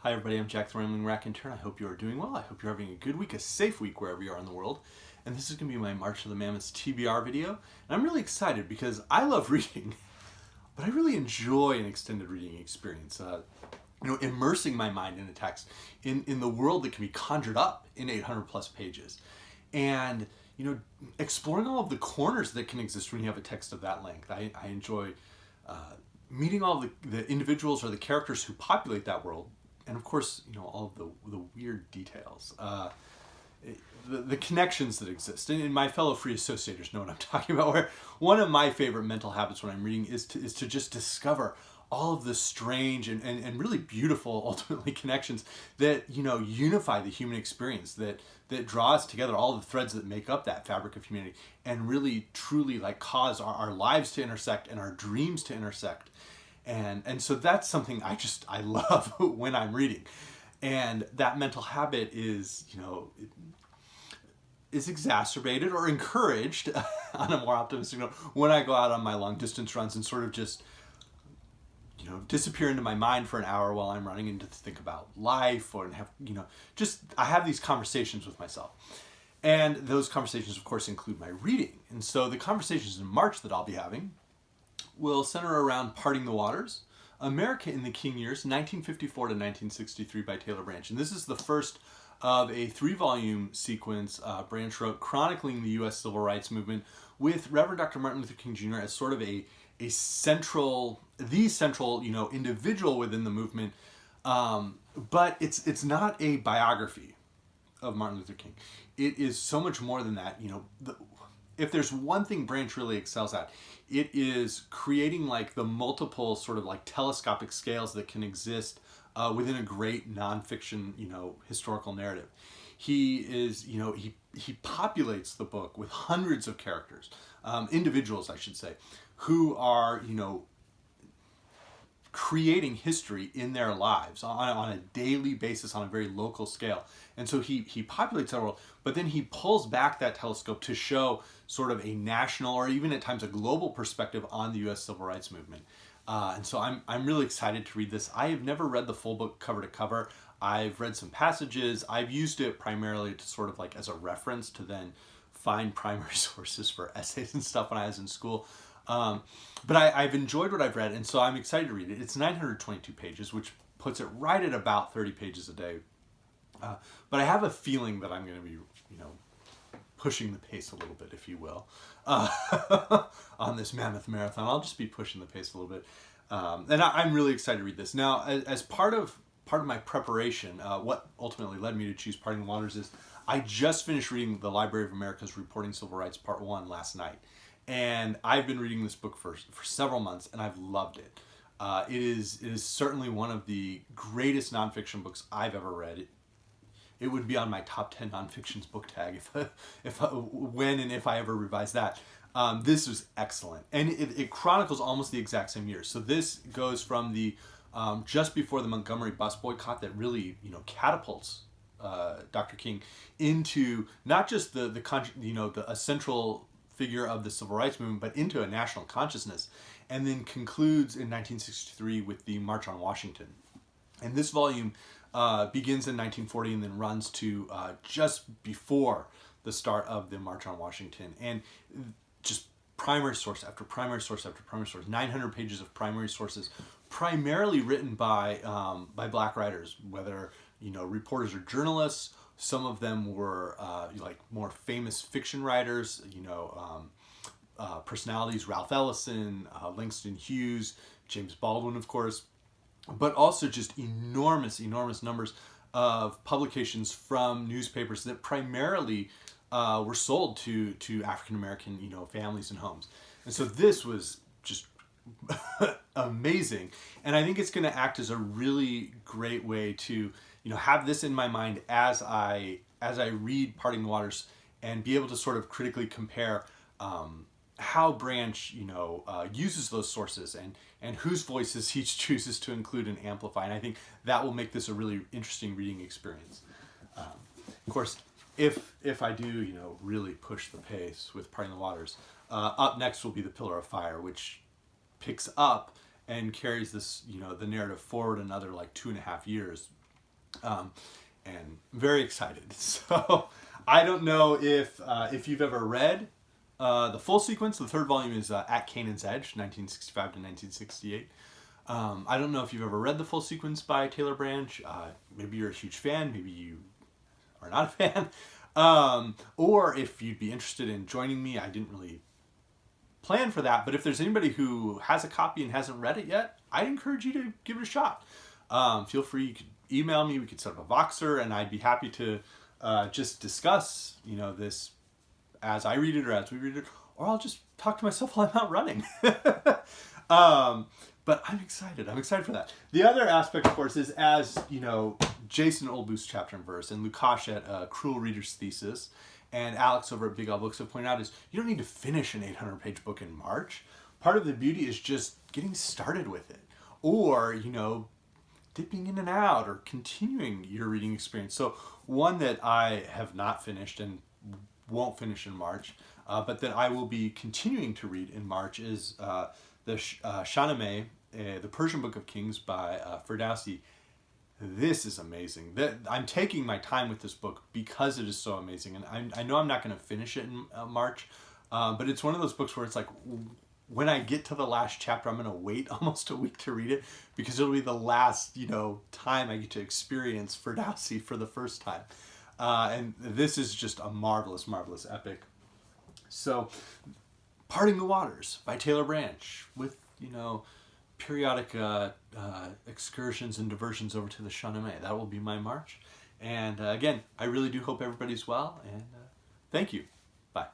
Hi everybody, I'm Jack the Rambling Raconteur. I hope you are doing well. I hope you're having a good week, a safe week wherever you are in the world. And this is going to be my March of the Mammoths TBR video. And I'm really excited because I love reading, but I really enjoy an extended reading experience. Immersing my mind in a text, in the world that can be conjured up in 800 plus pages. And, exploring all of the corners that can exist when you have a text of that length. I enjoy meeting all the individuals or the characters who populate that world. And of course, all of the weird details, the connections that exist. And my fellow free associators know what I'm talking about, where one of my favorite mental habits when I'm reading is to just discover all of the strange and really beautiful, ultimately, connections that, unify the human experience, that draw us together, all the threads that make up that fabric of humanity, and really, truly, cause our lives to intersect and our dreams to intersect. And so that's something I love when I'm reading. And that mental habit is, is exacerbated or encouraged on a more optimistic note when I go out on my long distance runs and sort of just, disappear into my mind for an hour while I'm running and to think about life or have, I have these conversations with myself. And those conversations, of course, include my reading. And so the conversations in March that I'll be having will center around Parting the Waters, America in the King Years, 1954 to 1963 by Taylor Branch. And this is the first of a 3-volume sequence Branch wrote chronicling the U.S. Civil Rights Movement with Reverend Dr. Martin Luther King Jr. as sort of the central, individual within the movement. But it's not a biography of Martin Luther King. It is so much more than that. If there's one thing Branch really excels at, it is creating the multiple sort of telescopic scales that can exist within a great nonfiction, historical narrative. He is, he populates the book with hundreds of characters, individuals, I should say, who are, creating history in their lives on a daily basis on a very local scale. And so he populates that world, but then he pulls back that telescope to show sort of a national or even at times a global perspective on the U.S. Civil Rights Movement. And so I'm really excited to read this. I have never read the full book cover to cover. I've read some passages. I've used it primarily to sort of as a reference to then find primary sources for essays and stuff when I was in school. But I've enjoyed what I've read, and so I'm excited to read it. It's 922 pages, which puts it right at about 30 pages a day. But I have a feeling that I'm going to be, pushing the pace a little bit, if you will, on this Mammoth Marathon. I'll just be pushing the pace a little bit. And I'm really excited to read this. Now, as part of my preparation, what ultimately led me to choose Parting the Waters is I just finished reading the Library of America's Reporting Civil Rights Part 1 last night. And I've been reading this book for several months, and I've loved it. It is certainly one of the greatest nonfiction books I've ever read. It would be on my top 10 nonfictions book tag when and if I ever revise that. This was excellent, and it chronicles almost the exact same year. So this goes from the just before the Montgomery bus boycott that really catapults Dr. King into not just a central figure of the civil rights movement, but into a national consciousness, and then concludes in 1963 with the March on Washington. And this volume begins in 1940 and then runs to just before the start of the March on Washington. And just primary source after primary source after primary source, 900 pages of primary sources, primarily written by black writers, whether reporters or journalists. Some of them were more famous fiction writers, personalities, Ralph Ellison, Langston Hughes, James Baldwin, of course, but also just enormous numbers of publications from newspapers that primarily were sold to African-American, families and homes. And so this was just amazing. And I think it's going to act as a really great way to have this in my mind as I read Parting the Waters and be able to sort of critically compare how Branch uses those sources and whose voices he chooses to include and amplify. And I think that will make this a really interesting reading experience. Of course, if I do really push the pace with Parting the Waters, up next will be The Pillar of Fire, which picks up and carries this, the narrative forward another 2.5 years And very excited. So I don't know if you've ever read the full sequence. The third volume is At Canaan's Edge, 1965 to 1968. I don't know if you've ever read the full sequence by Taylor Branch. Maybe you're a huge fan. Maybe you are not a fan. Or if you'd be interested in joining me. I didn't really plan for that, but if there's anybody who has a copy and hasn't read it yet, I'd encourage you to give it a shot. Feel free, you could email me, we could set up a Voxer, and I'd be happy to just discuss, this as I read it or as we read it, or I'll just talk to myself while I'm out running. But I'm excited. I'm excited for that. The other aspect, of course, is as, Jason Olboos Chapter and Verse and Lukash at Cruel Reader's Thesis and Alex over at Big L Books have pointed out is you don't need to finish an 800-page book in March. Part of the beauty is just getting started with it. Or, dipping in and out or continuing your reading experience. So one that I have not finished and won't finish in March, but that I will be continuing to read in March is the Shahnameh, the Persian Book of Kings by Ferdowsi. This is amazing. I'm taking my time with this book because it is so amazing. And I know I'm not going to finish it in March, but it's one of those books where it's like, when I get to the last chapter, I'm going to wait almost a week to read it because it'll be the last, time I get to experience Ferdowsi for the first time. And this is just a marvelous, marvelous epic. So, Parting the Waters by Taylor Branch with, periodic excursions and diversions over to the Shahnameh. That will be my March. And again, I really do hope everybody's well, and thank you. Bye.